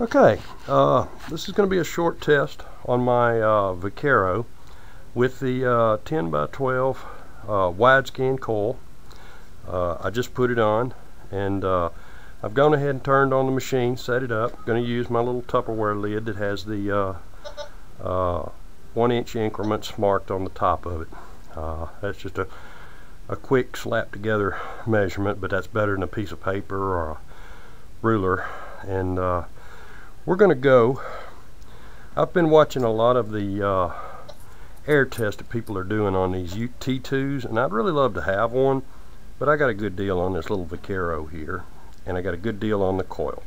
Okay, this is going to be a short test on my Vaquero with the 10 by 12 WIDESCAN coil. I just put it on, and I've gone ahead and turned on the machine, set it up. I'm going to use my little Tupperware lid that has the 1-inch increments marked on the top of it. That's just a quick slap together measurement, but that's better than a piece of paper or a ruler. And we're going to go. I've been watching a lot of the Airtest that people are doing on these T2s, and I'd really love to have one, but I got a good deal on this little Vaquero here, and I got a good deal on the coil.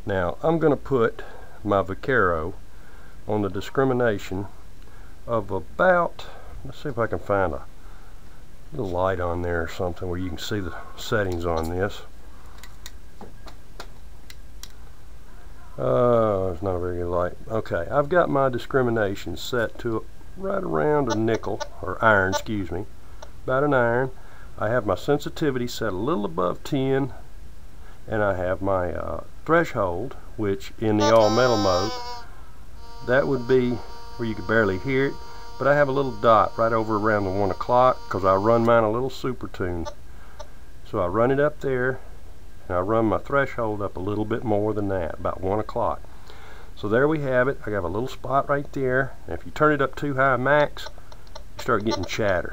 Now I'm going to put my Vaquero on the discrimination of about, let's see if I can find a little light on there or something where you can see the settings on this. It's not a very good light. Okay, I've got my discrimination set to right around a nickel, or iron, excuse me, about an iron. I have my sensitivity set a little above 10, and I have my threshold, which in the all metal mode, that would be where you could barely hear it, but I have a little dot right over around the 1 o'clock because I run mine a little super tune. So I run it up there, and I run my threshold up a little bit more than that, about 1 o'clock. So there we have it. I got a little spot right there, and if you turn it up too high max, you start getting chatter.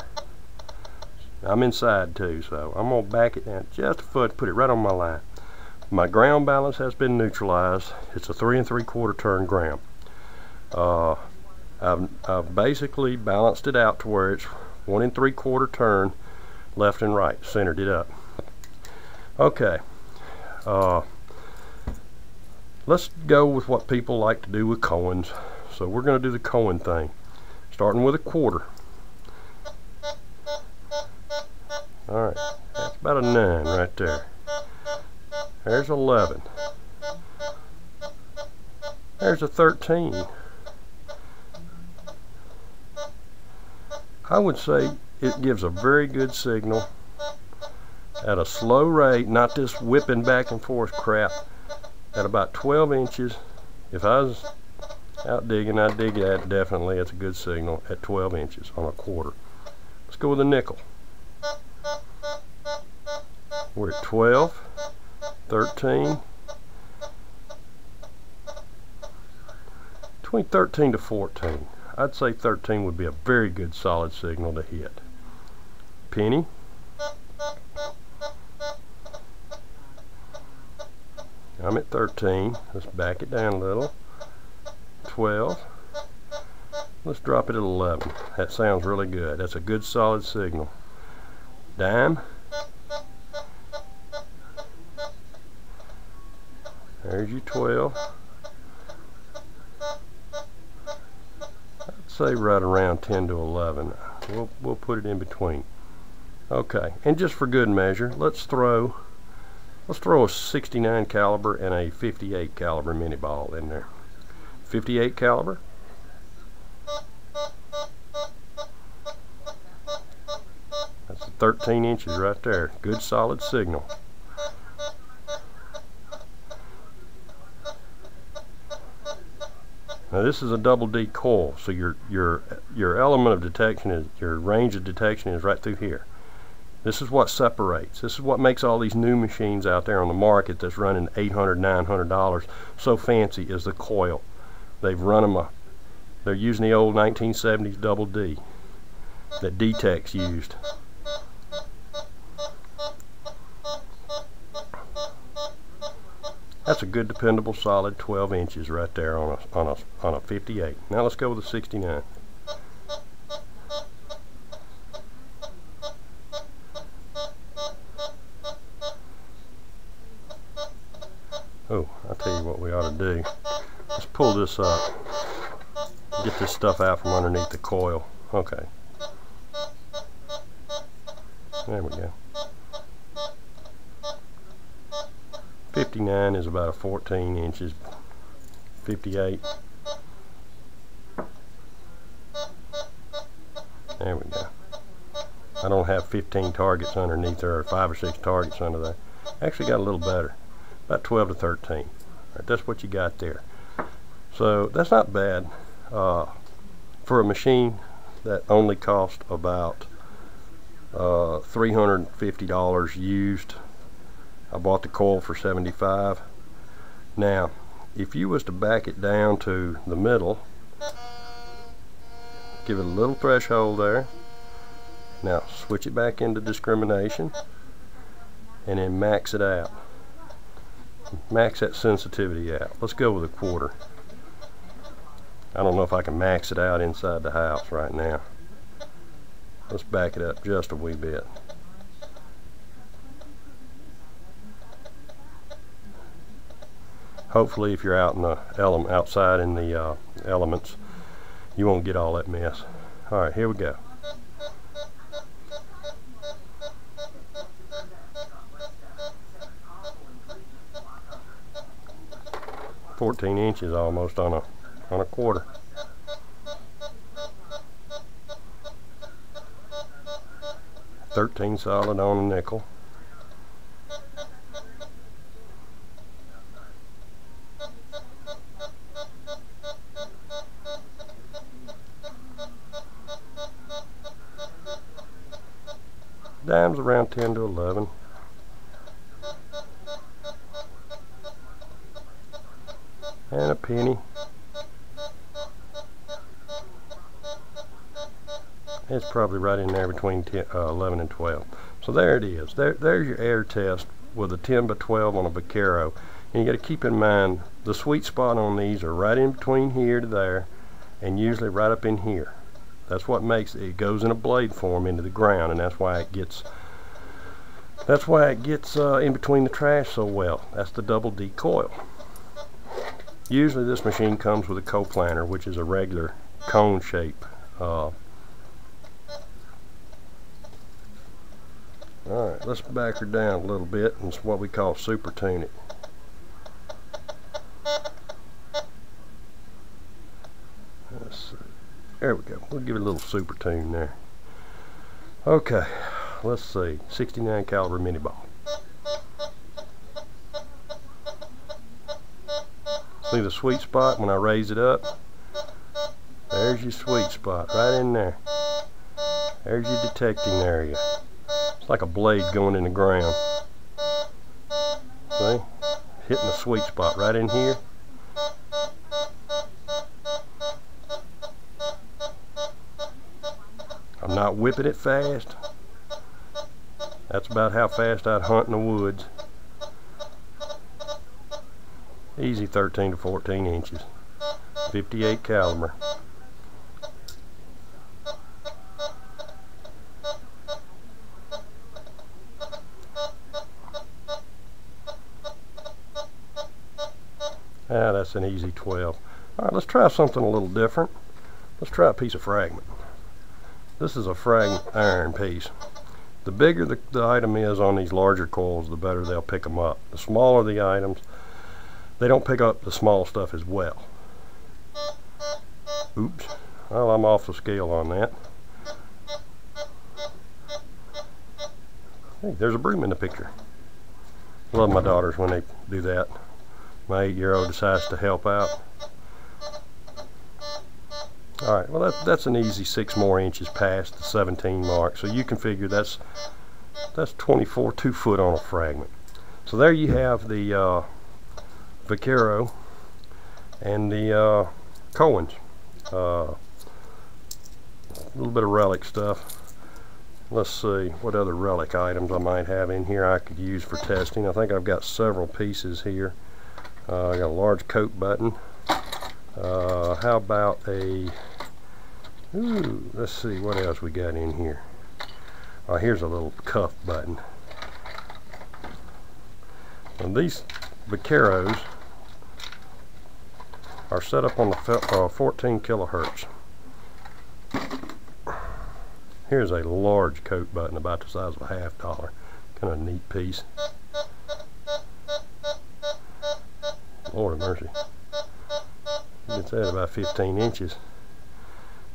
I'm inside too, so I'm going to back it down just a foot, put it right on my line. My ground balance has been neutralized. It's a 3 3/4 turn ground. I've basically balanced it out to where it's 1 3/4 turn left and right, centered it up. Okay. Let's go with what people like to do with coins. So we're going to do the coin thing, starting with a quarter. Alright, that's about a 9 right there. There's 11. There's a 13. I would say it gives a very good signal at a slow rate, not this whipping back and forth crap, at about 12 inches. If I was out digging, I'd dig that definitely. It's a good signal at 12 inches on a quarter. Let's go with a nickel. We're at 12, 13, between 13 to 14. I'd say 13 would be a very good solid signal to hit. Penny. I'm at 13. Let's back it down a little. 12. Let's drop it at 11. That sounds really good. That's a good solid signal. Dime. There's your 12. I'd say right around 10 to 11. We'll put it in between. Okay, and just for good measure, let's throw a 69 caliber and a 58 caliber mini ball in there. 58 caliber. That's 13 inches right there. Good solid signal. Now this is a double D coil, so your element of detection is, your range of detection is right through here. This is what separates. This is what makes all these new machines out there on the market that's running $800, $900 so fancy, is the coil. They've run them they're using the old 1970s double D that D-Tech's used. That's a good dependable solid 12 inches right there on a 58. Now let's go with a 69. Oh, I'll tell you what we ought to do. Let's pull this up. Get this stuff out from underneath the coil. Okay. There we go. 59 is about a 14 inches. 58. There we go. I don't have 15 targets underneath there, or 5 or 6 targets under there. Actually got a little better. About 12 to 13. Right, that's what you got there. So that's not bad for a machine that only cost about $350 used. I bought the coil for $75. Now, if you was to back it down to the middle, give it a little threshold there. Now switch it back into discrimination and then max it out. Max that sensitivity out. Let's go with a quarter. I don't know if I can max it out inside the house right now. Let's back it up just a wee bit. Hopefully if you're out in the outside in the elements, you won't get all that mess. Alright, here we go. $14 almost on a quarter. $13 solid on a nickel. Dimes around 10 to 11. And a penny. It's probably right in there between 11 and 12. So there it is. There's your air test with a 10 by 12 on a Vaquero. And you got to keep in mind the sweet spot on these are right in between here to there, and usually right up in here. That's what makes it goes in a blade form into the ground, and that's why it gets in between the trash so well. That's the double D coil. Usually this machine comes with a co-planter, which is a regular cone shape. Alright, let's back her down a little bit, and it's what we call super tune it. Let's see. There we go. We'll give it a little super tune there. Okay, let's see. 69 caliber mini ball. See the sweet spot when I raise it up? There's your sweet spot right in there. There's your detecting area. It's like a blade going in the ground. See? Hitting the sweet spot right in here. I'm not whipping it fast. That's about how fast I'd hunt in the woods. Easy 13 to 14 inches. 58 caliber. That's an easy 12. Alright, let's try something a little different. Let's try a piece of fragment. This is a fragment iron piece. The bigger the item is on these larger coils, the better they'll pick them up. The smaller the items, they don't pick up the small stuff as well. Oops. Well, I'm off the scale on that. Hey, there's a broom in the picture. I love my daughters when they do that. My 8-year-old decides to help out. Alright, well that's an easy 6 more inches past the 17 mark. So you can figure that's 24 2 foot on a fragment. So there you have the Vaquero and the Coils. A little bit of relic stuff. Let's see what other relic items I might have in here I could use for testing. I think I've got several pieces here. I got a large coat button. How about a let's see what else we got in here. Here's a little cuff button. And these Vaqueros are set up on the 14 kilohertz. Here's a large coat button about the size of a $half. Kind of a neat piece. Lord have mercy. It's at about 15 inches.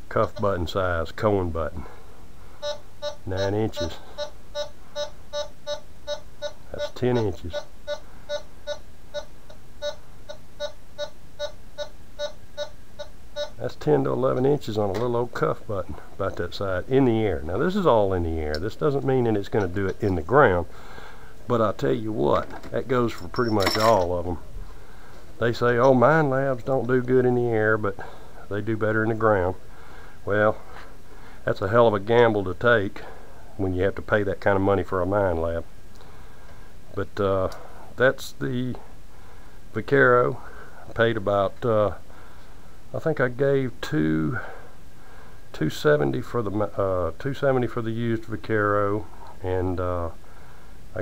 Cuff button size, Coil button. 9 inches. That's 10 inches. 10 to 11 inches on a little old cuff button about that side in the air. Now this is all in the air. This doesn't mean that it's going to do it in the ground, but I'll tell you what, that goes for pretty much all of them. They say, oh, mine labs don't do good in the air, but they do better in the ground. Well, that's a hell of a gamble to take when you have to pay that kind of money for a mine lab. But that's the Vaquero. I paid about I think I gave $270 for the $270 for the used Vaquero, and I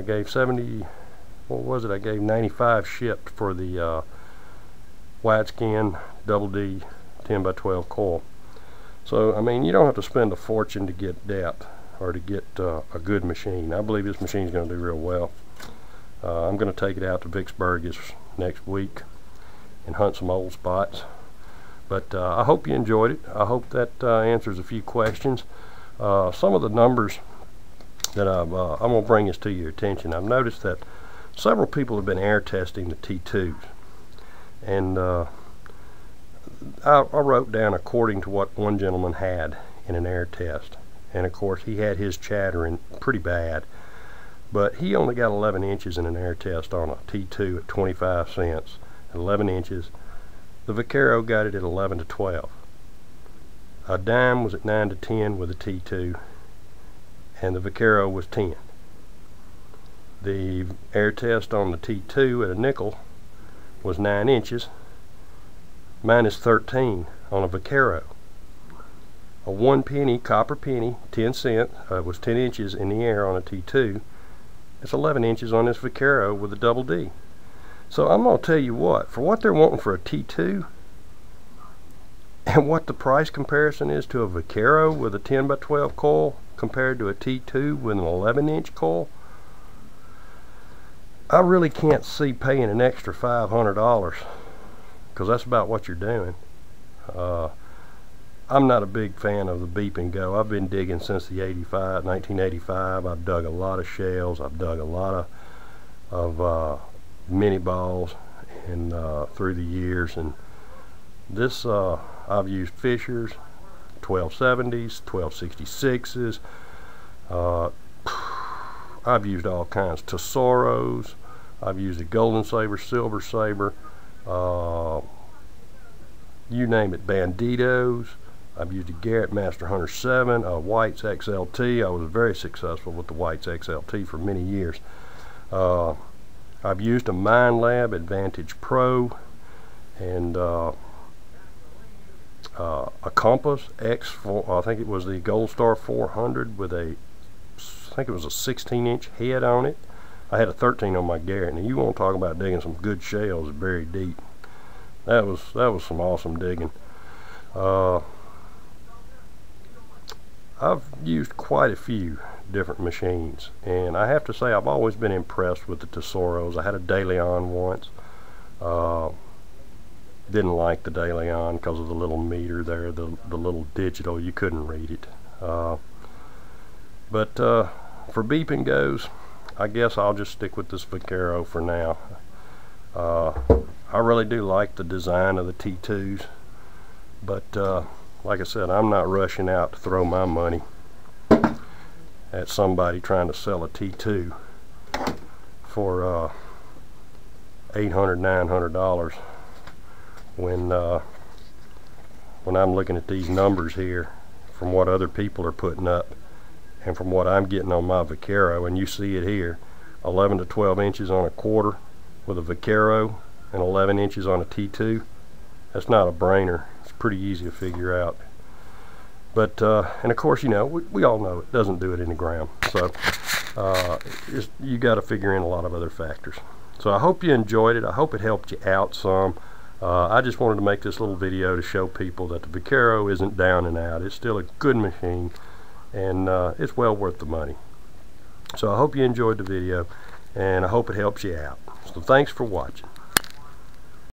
gave 70. What was it? I gave 95 shipped for the WIDESCAN double D 10 by 12 coil. So I mean, you don't have to spend a fortune to get depth or to get a good machine. I believe this machine is going to do real well. I'm going to take it out to Vicksburg this next week and hunt some old spots. But I hope you enjoyed it. I hope that answers a few questions. Some of the numbers that I'm going to bring this to your attention. I've noticed that several people have been air testing the T2s, and I wrote down according to what one gentleman had in an air test, and of course he had his chattering pretty bad, but he only got 11 inches in an air test on a T2 at 25 cents, 11 inches. The Vaquero got it at 11 to 12. A dime was at 9 to 10 with a T2, and the Vaquero was 10. The air test on the T2 at a nickel was 9 inches. Mine is 13 on a Vaquero. A 1 penny, copper penny, 10 cent, was 10 inches in the air on a T2. It's 11 inches on this Vaquero with a double D. So I'm going to tell you what, for what they're wanting for a T2 and what the price comparison is to a Vaquero with a 10 by 12 coil compared to a T2 with an 11 inch coil, I really can't see paying an extra $500, because that's about what you're doing. I'm not a big fan of the beep and go. I've been digging since the 1985. I've dug a lot of shells. I've dug a lot of mini balls and through the years, and this I've used Fishers, 1270s, 1266s. I've used all kinds, Tesoros. I've used a Golden Saber, Silver Saber, you name it, Banditos. I've used a Garrett Master Hunter 7, a White's XLT. I was very successful with the White's XLT for many years. I've used a Mine Lab Advantage Pro, and a Compass X4, I think it was the Gold Star 400 with a, I think it was a 16-inch head on it. I had a 13 on my Garrett. Now you want to talk about digging some good shells buried deep. That was some awesome digging. I've used quite a few different machines, and I have to say I've always been impressed with the Tesoros. I had a De Leon once. Didn't like the De Leon because of the little meter there, the little digital, you couldn't read it. But for beeping goes, I guess I'll just stick with this Vaquero for now. I really do like the design of the T2s, but like I said, I'm not rushing out to throw my money at somebody trying to sell a T2 for $800, $900 when I'm looking at these numbers here from what other people are putting up and from what I'm getting on my Vaquero. And you see it here, 11 to 12 inches on a quarter with a Vaquero and 11 inches on a T2. That's not a brainer. It's pretty easy to figure out. But and of course, you know, we all know it doesn't do it in the ground, so you got to figure in a lot of other factors. So I hope you enjoyed it. I hope it helped you out some. I just wanted to make this little video to show people that the Vaquero isn't down and out. It's still a good machine, and it's well worth the money. So I hope you enjoyed the video, and I hope it helps you out. So thanks for watching.